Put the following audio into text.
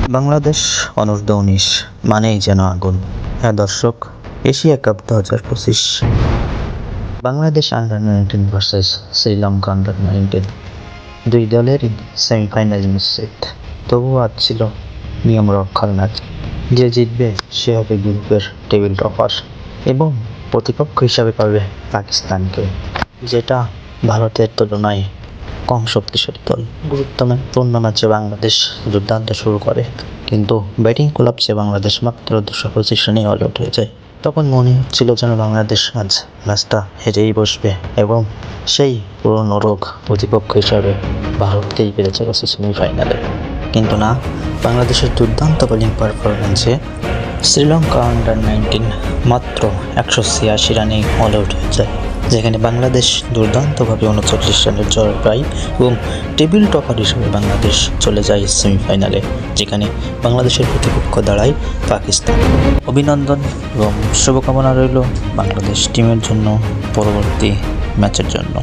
বাংলাদেশ অনূর্ধ্ব-19 মানেই যেন আগুন। হ্যাঁ দর্শক, Asia cup 2025 Bangladesh under nineteen versus Sri Lanka under nineteen দুই দলেরই সেমিফাইনাল নিশ্চিত। তবুও আজ ছিল নিয়ম রক্ষার ম্যাচ। যে জিতবে সে হবে গ্রুপের টেবিল টপার এবং প্রতিপক্ষ হিসাবে পাবে পাকিস্তানকে, যেটা ভারতের তুলনায় কম শক্তিশালী দল। গুরুত্বপূর্ণ ম্যাচে বাংলাদেশ দুর্দান্ত শুরু করে, কিন্তু ব্যাটিং কোলাপ্সে বাংলাদেশ মাত্র 225 রানেই অল আউট হয়ে যায়। তখন মনে হচ্ছিল যেন বাংলাদেশ আজ ম্যাচটা হেরেই বসবে এবং সেই পুরনো রোগ প্রতিপক্ষ হিসাবে ভারতকেই পেরেছে বসে সেমিফাইনালে। কিন্তু না, বাংলাদেশের দুর্দান্ত বোলিং পারফরমেন্সে শ্রীলঙ্কা আন্ডার-19 মাত্র 186 রানেই অল আউট হয়ে যায়, যেখানে বাংলাদেশ দুর্দান্তভাবে 39 রানের জয় পায় এবং টেবিল টপার হিসেবে বাংলাদেশ চলে যায় সেমিফাইনালে, যেখানে বাংলাদেশের প্রতিপক্ষ দাঁড়ায় পাকিস্তান। অভিনন্দন এবং শুভকামনা রইল বাংলাদেশ টিমের জন্য পরবর্তী ম্যাচের জন্য।